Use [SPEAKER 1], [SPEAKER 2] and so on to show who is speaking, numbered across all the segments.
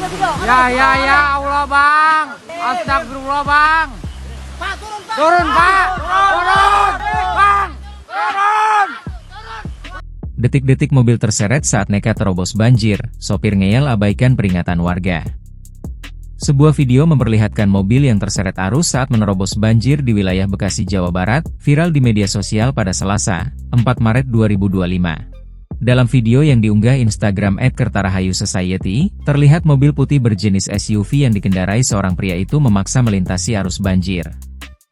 [SPEAKER 1] Ya Allah bang, astagfirullah bang.
[SPEAKER 2] Pak, turun Pak.
[SPEAKER 1] Turun pak, turun bang, turun.
[SPEAKER 3] Detik-detik mobil terseret saat nekat terobos banjir, sopir ngeyel abaikan peringatan warga. Sebuah video memperlihatkan mobil yang terseret arus saat menerobos banjir di wilayah Bekasi, Jawa Barat, viral di media sosial pada Selasa, 4 Maret 2025. Dalam video yang diunggah Instagram @kertarahayu society, terlihat mobil putih berjenis SUV yang dikendarai seorang pria itu memaksa melintasi arus banjir.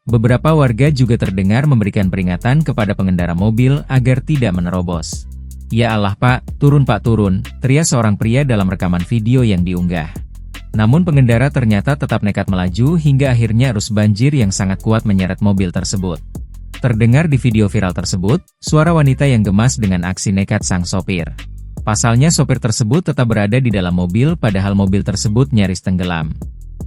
[SPEAKER 3] Beberapa warga juga terdengar memberikan peringatan kepada pengendara mobil agar tidak menerobos. "Ya Allah Pak, turun, teriak seorang pria dalam rekaman video yang diunggah. Namun pengendara ternyata tetap nekat melaju hingga akhirnya arus banjir yang sangat kuat menyeret mobil tersebut. Terdengar di video viral tersebut, suara wanita yang gemas dengan aksi nekat sang sopir. Pasalnya sopir tersebut tetap berada di dalam mobil padahal mobil tersebut nyaris tenggelam.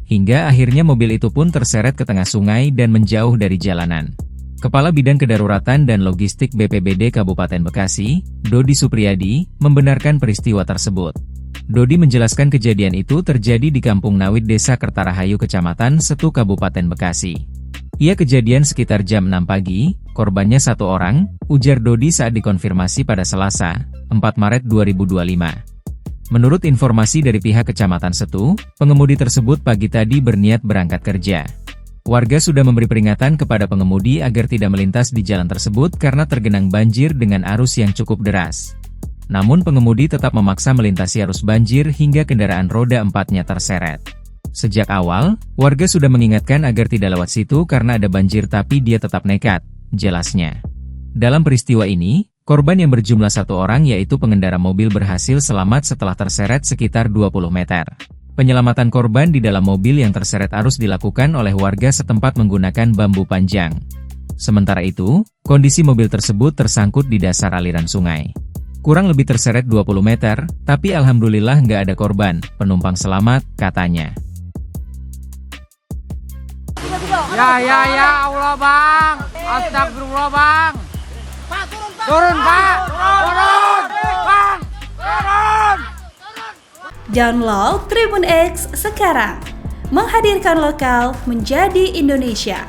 [SPEAKER 3] Hingga akhirnya mobil itu pun terseret ke tengah sungai dan menjauh dari jalanan. Kepala Bidang Kedaruratan dan Logistik BPBD Kabupaten Bekasi, Dodi Supriyadi, membenarkan peristiwa tersebut. Dodi menjelaskan kejadian itu terjadi di Kampung Nawid Desa Kertarahayu Kecamatan Setu Kabupaten Bekasi. Ia kejadian sekitar jam 6 pagi, korbannya 1 orang, ujar Dodi saat dikonfirmasi pada Selasa, 4 Maret 2025. Menurut informasi dari pihak Kecamatan Setu, pengemudi tersebut pagi tadi berniat berangkat kerja. Warga sudah memberi peringatan kepada pengemudi agar tidak melintas di jalan tersebut karena tergenang banjir dengan arus yang cukup deras. Namun pengemudi tetap memaksa melintasi arus banjir hingga kendaraan roda 4-nya terseret. Sejak awal, warga sudah mengingatkan agar tidak lewat situ karena ada banjir tapi dia tetap nekat, jelasnya. Dalam peristiwa ini, korban yang berjumlah 1 orang yaitu pengendara mobil berhasil selamat setelah terseret sekitar 20 meter. Penyelamatan korban di dalam mobil yang terseret arus dilakukan oleh warga setempat menggunakan bambu panjang. Sementara itu, kondisi mobil tersebut tersangkut di dasar aliran sungai. Kurang lebih terseret 20 meter, tapi alhamdulillah nggak ada korban, penumpang selamat, katanya.
[SPEAKER 1] Ya Allah bang, astagfirullah bang.
[SPEAKER 2] Pak, turun Pak.
[SPEAKER 1] Turun pak, turun bang, turun.
[SPEAKER 4] Download Tribun X sekarang, menghadirkan lokal menjadi Indonesia.